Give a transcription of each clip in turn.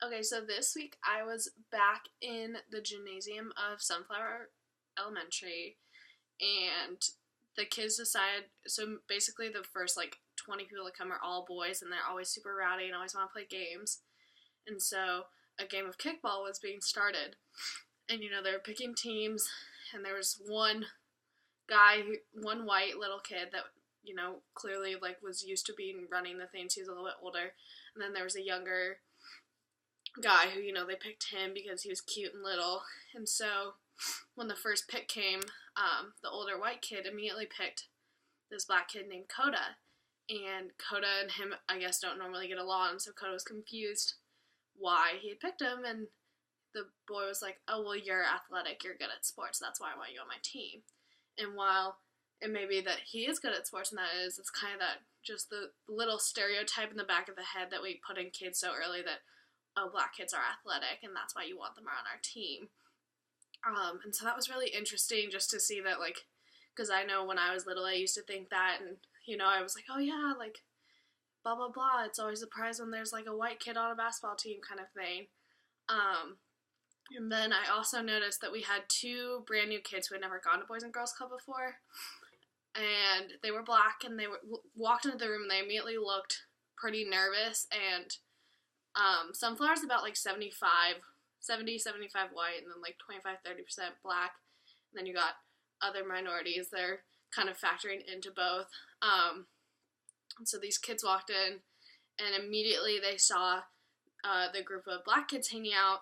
Okay, so this week I was back in the gymnasium of Sunflower Elementary, and the kids decided. So basically, the first 20 people that come are all boys, and they're always super rowdy and always want to play games. And so a game of kickball was being started, and they were picking teams, and there was one guy, one white little kid that clearly was used to being running the things. He was a little bit older, and then there was a younger guy who, they picked him because he was cute and little. And so when the first pick came, the older white kid immediately picked this black kid named Coda. And Coda and him, I guess, don't normally get along, so Coda was confused why he had picked him. And the boy was like, oh, well, you're athletic, you're good at sports, that's why I want you on my team. And while it may be that he is good at sports, and that is, it's kind of that just the little stereotype in the back of the head that we put in kids so early that, oh, black kids are athletic, and that's why you want them on our team. And so that was really interesting just to see that, because I know when I was little, I used to think that, and, I was like, oh, yeah, blah, blah, blah. It's always a surprise when there's, a white kid on a basketball team kind of thing. And then I also noticed that we had two brand new kids who had never gone to Boys and Girls Club before, and they were black, and they walked into the room, and they immediately looked pretty nervous, and Sunflower's about 70, 75 white, and then 25, 30% black. And then you got other minorities. They're kind of factoring into both. And so these kids walked in, and immediately they saw the group of black kids hanging out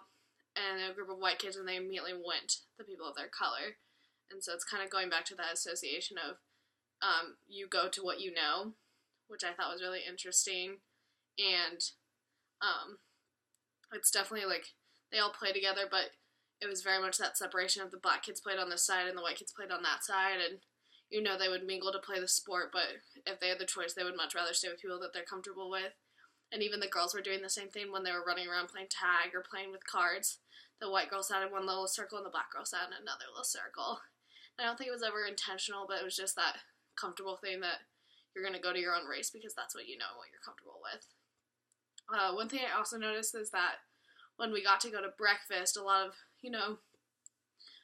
and a group of white kids, and they immediately went the people of their color. And so it's kind of going back to that association of you go to what you know, which I thought was really interesting. And it's definitely they all play together, but it was very much that separation of the black kids played on this side and the white kids played on that side, and they would mingle to play the sport, but if they had the choice, they would much rather stay with people that they're comfortable with. And even the girls were doing the same thing when they were running around playing tag or playing with cards. The white girl sat in one little circle and the black girl sat in another little circle. And I don't think it was ever intentional, but it was just that comfortable thing that you're going to go to your own race because that's what you know and what you're comfortable with. One thing I also noticed is that when we got to go to breakfast, a lot of,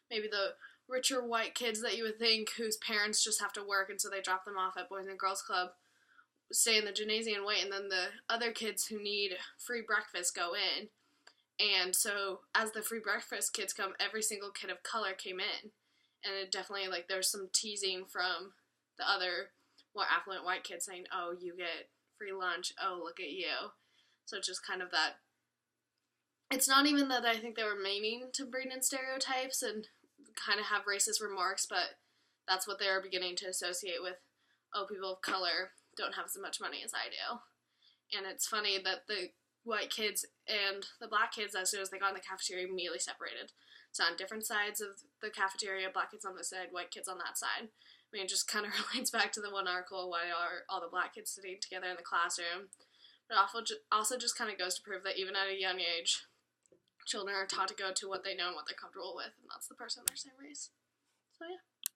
maybe the richer white kids that you would think whose parents just have to work and so they drop them off at Boys and Girls Club stay in the gymnasium and wait, and then the other kids who need free breakfast go in. And so as the free breakfast kids come, every single kid of color came in. And it definitely, there's some teasing from the other more affluent white kids saying, oh, you get free lunch, oh, look at you. So it's just kind of that. It's not even that I think they were meaning to bring in stereotypes and kind of have racist remarks, but that's what they were beginning to associate with, oh, people of color don't have as much money as I do. And it's funny that the white kids and the black kids, as soon as they got in the cafeteria, immediately separated. So on different sides of the cafeteria, black kids on this side, white kids on that side. I mean, it just kind of relates back to the one article, why are all the black kids sitting together in the classroom. But also just kind of goes to prove that even at a young age, children are taught to go to what they know and what they're comfortable with, and that's the person of their same race. So yeah.